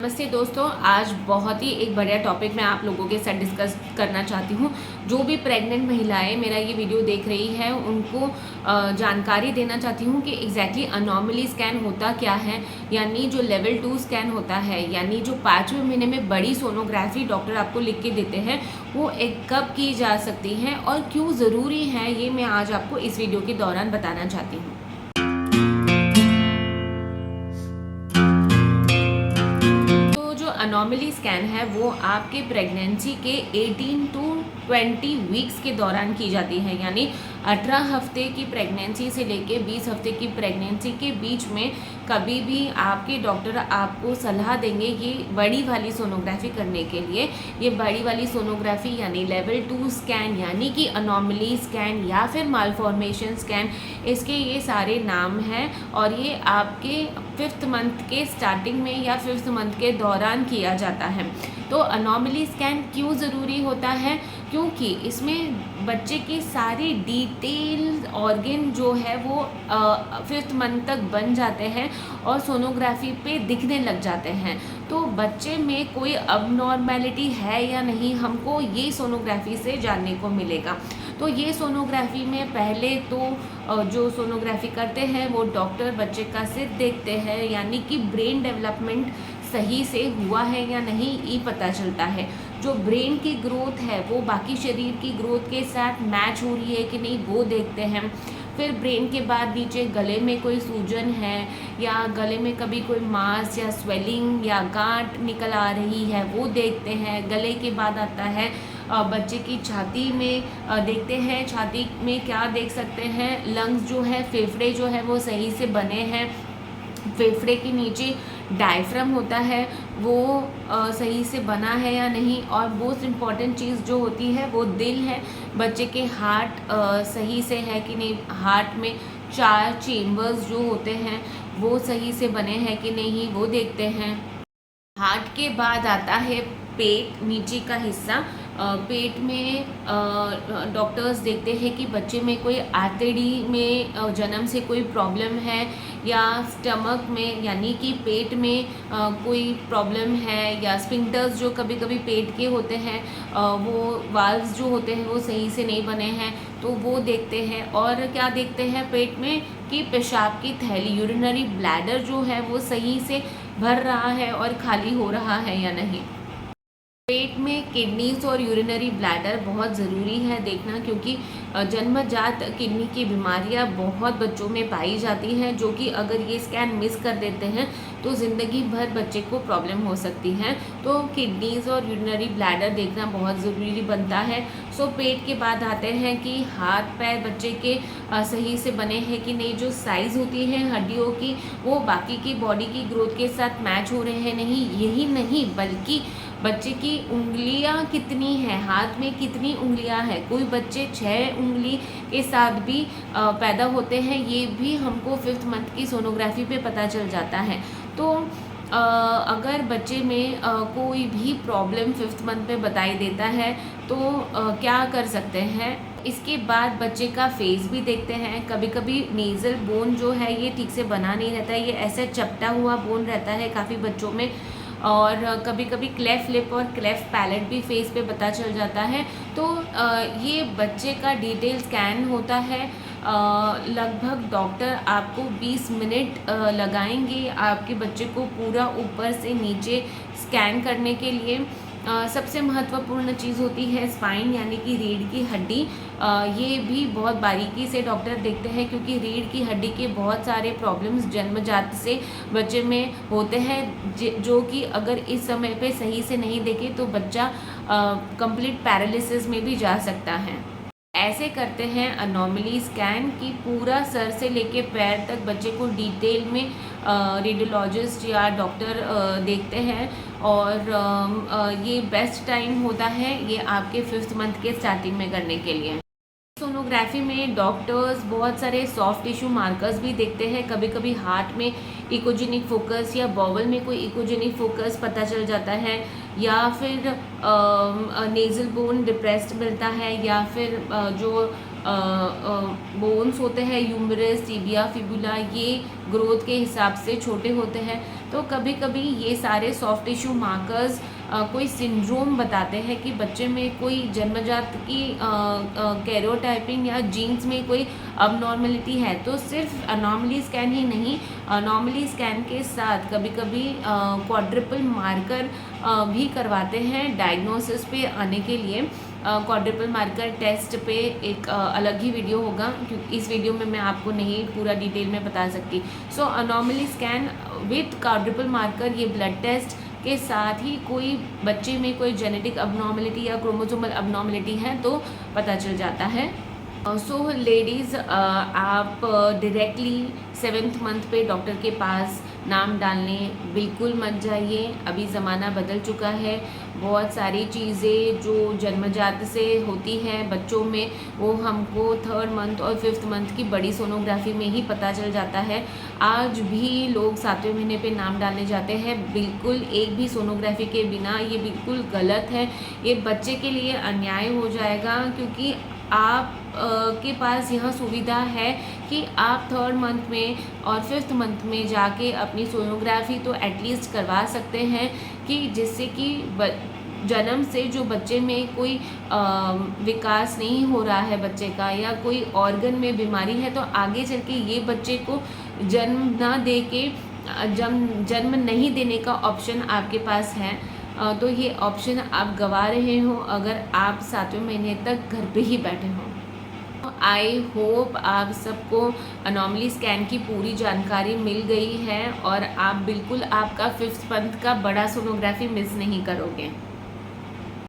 नमस्ते दोस्तों, आज बहुत ही एक बढ़िया टॉपिक मैं आप लोगों के साथ डिस्कस करना चाहती हूँ। जो भी प्रेग्नेंट महिलाएं मेरा ये वीडियो देख रही हैं उनको जानकारी देना चाहती हूँ कि एग्जैक्टली अनॉमली स्कैन होता क्या है, यानी जो लेवल 2 स्कैन होता है, यानी जो 5वें महीने में बड़ी सोनोग्राफी डॉक्टर आपको लिख के देते हैं, वो एक कब की जा सकती है और क्यों ज़रूरी है, ये मैं आज आपको इस वीडियो के दौरान बताना चाहती हूँ। अनॉमली स्कैन है वो आपके प्रेगनेंसी के 18 टू 20 वीक्स के दौरान की जाती है, यानी 18 हफ्ते की प्रेगनेंसी से लेके 20 हफ्ते की प्रेगनेंसी के बीच में कभी भी आपके डॉक्टर आपको सलाह देंगे ये बड़ी वाली सोनोग्राफी करने के लिए। ये बड़ी वाली सोनोग्राफी यानी लेवल 2 स्कैन, यानी कि अनॉमली स्कैन या फिर मालफॉर्मेशन स्कैन, इसके ये सारे नाम हैं और ये आपके 5th मंथ के स्टार्टिंग में या 5th मंथ के दौरान किया जाता है। तो अनॉमली स्कैन क्यों ज़रूरी होता है? क्योंकि इसमें बच्चे के सारे डिटेल ऑर्गन जो है वो 5th मंथ तक बन जाते हैं और सोनोग्राफी पे दिखने लग जाते हैं। तो बच्चे में कोई अबनॉर्मेलिटी है या नहीं, हमको ये सोनोग्राफी से जानने को मिलेगा। तो ये सोनोग्राफी में पहले तो जो सोनोग्राफी करते हैं वो डॉक्टर बच्चे का सिर देखते हैं, यानी कि ब्रेन डेवलपमेंट सही से हुआ है या नहीं ये पता चलता है। जो ब्रेन की ग्रोथ है वो बाकी शरीर की ग्रोथ के साथ मैच हो रही है कि नहीं वो देखते हैं। फिर ब्रेन के बाद नीचे गले में कोई सूजन है या गले में कभी कोई मांस या स्वेलिंग या गांठ निकल आ रही है वो देखते हैं। गले के बाद आता है बच्चे की छाती में, देखते हैं छाती में क्या देख सकते हैं, लंग्स जो है, फेफड़े जो है वो सही से बने हैं, फेफड़े के नीचे डायफ्राम होता है वो सही से बना है या नहीं, और मोस्ट इम्पॉर्टेंट चीज़ जो होती है वो दिल है, बच्चे के हार्ट सही से है कि नहीं, हार्ट में 4 चेम्बर्स जो होते हैं वो सही से बने हैं कि नहीं वो देखते हैं। हार्ट के बाद आता है पेट, नीचे का हिस्सा। पेट में डॉक्टर्स देखते हैं कि बच्चे में कोई आंतड़ी में जन्म से कोई प्रॉब्लम है या स्टमक में यानी कि पेट में कोई प्रॉब्लम है, या स्फिंक्टर्स जो कभी कभी पेट के होते हैं वो वाल्व्स जो होते हैं वो सही से नहीं बने हैं तो वो देखते हैं। और क्या देखते हैं पेट में कि पेशाब की थैली, यूरिनरी ब्लैडर जो है वो सही से भर रहा है और खाली हो रहा है या नहीं। पेट में किडनीज और यूरिनरी ब्लैडर बहुत ज़रूरी है देखना, क्योंकि जन्मजात किडनी की बीमारियां बहुत बच्चों में पाई जाती हैं, जो कि अगर ये स्कैन मिस कर देते हैं तो ज़िंदगी भर बच्चे को प्रॉब्लम हो सकती है। तो किडनीज और यूरिनरी ब्लैडर देखना बहुत ज़रूरी बनता है। सो पेट के बाद आते हैं कि हाथ पैर बच्चे के सही से बने हैं कि नहीं, जो साइज़ होती है हड्डियों की वो बाकी की बॉडी की ग्रोथ के साथ मैच हो रहे हैं नहीं, यही नहीं बल्कि बच्चे की उंगलियां कितनी हैं, हाथ में कितनी उंगलियां हैं। कोई बच्चे 6 उंगली के साथ भी पैदा होते हैं, ये भी हमको 5th मंथ की सोनोग्राफी पे पता चल जाता है। तो अगर बच्चे में कोई भी प्रॉब्लम 5th मंथ में बताई देता है तो क्या कर सकते हैं। इसके बाद बच्चे का फेस भी देखते हैं। कभी कभी नेज़ल बोन जो है ये ठीक से बना नहीं रहता है, ये ऐसे चपटा हुआ बोन रहता है काफ़ी बच्चों में, और कभी कभी क्लेफ्ट लिप और क्लेफ्ट पैलेट भी फेस पे पता चल जाता है। तो ये बच्चे का डिटेल स्कैन होता है। लगभग डॉक्टर आपको 20 मिनट लगाएंगे आपके बच्चे को पूरा ऊपर से नीचे स्कैन करने के लिए। सबसे महत्वपूर्ण चीज़ होती है स्पाइन, यानी कि रीढ़ की हड्डी। ये भी बहुत बारीकी से डॉक्टर देखते हैं, क्योंकि रीढ़ की हड्डी के बहुत सारे प्रॉब्लम्स जन्मजात से बच्चे में होते हैं, जो कि अगर इस समय पे सही से नहीं देखे तो बच्चा कंप्लीट पैरालिसिस में भी जा सकता है। ऐसे करते हैं अनॉमली स्कैन की पूरा सर से लेके पैर तक बच्चे को डिटेल में रेडियोलॉजिस्ट या डॉक्टर देखते हैं, और ये बेस्ट टाइम होता है ये आपके 5th मंथ के स्टार्टिंग में करने के लिए। सोनोग्राफी में डॉक्टर्स बहुत सारे सॉफ्ट टिश्यू मार्कर्स भी देखते हैं। कभी कभी हार्ट में इकोजेनिक फोकस या बॉवल में कोई इकोजेनिक फोकस पता चल जाता है, या फिर नेज़ल बोन डिप्रेस्ड मिलता है, या फिर जो बोन्स होते हैं, यूमरस, टिबिया, फिबुला, ये ग्रोथ के हिसाब से छोटे होते हैं। तो कभी कभी ये सारे सॉफ्ट टिश्यू मार्कर्स कोई सिंड्रोम बताते हैं कि बच्चे में कोई जन्मजात की कैरोटाइपिंग या जीन्स में कोई अबनॉर्मलिटी है। तो सिर्फ अनॉमली स्कैन ही नहीं, अनॉमली स्कैन के साथ कभी कभी क्वाड्रुपल मार्कर भी करवाते हैं डायग्नोसिस पे आने के लिए। क्वाड्रुपल मार्कर टेस्ट पे एक अलग ही वीडियो होगा, क्योंकि इस वीडियो में मैं आपको नहीं पूरा डिटेल में बता सकती। So anomaly scan with quadruple marker, ये ब्लड टेस्ट के साथ ही कोई बच्चे में कोई जेनेटिक अबनॉर्मलिटी या क्रोमोसोमल अबनॉर्मलिटी है तो पता चल जाता है। सो लेडीज़, आप डायरेक्टली 7th मंथ पे डॉक्टर के पास नाम डालने बिल्कुल मत जाइए। अभी ज़माना बदल चुका है, बहुत सारी चीज़ें जो जन्मजात से होती हैं बच्चों में वो हमको 3rd मंथ और 5th मंथ की बड़ी सोनोग्राफी में ही पता चल जाता है। आज भी लोग 7वें महीने पे नाम डालने जाते हैं, बिल्कुल एक भी सोनोग्राफी के बिना। ये बिल्कुल गलत है, ये बच्चे के लिए अन्याय हो जाएगा, क्योंकि आप के पास यह सुविधा है कि आप 3rd मंथ में और 5th मंथ में जाके अपनी सोनोग्राफी तो एटलीस्ट करवा सकते हैं, कि जिससे कि जन्म से जो बच्चे में कोई विकास नहीं हो रहा है बच्चे का, या कोई ऑर्गन में बीमारी है, तो आगे चल के ये बच्चे को जन्म ना दे के जन्म नहीं देने का ऑप्शन आपके पास है। तो ये ऑप्शन आप गंवा रहे हो अगर आप 7वें महीने तक घर पे ही बैठे हो। आई होप आप सबको अनॉमली स्कैन की पूरी जानकारी मिल गई है और आप बिल्कुल आपका 5th मंथ का बड़ा सोनोग्राफी मिस नहीं करोगे।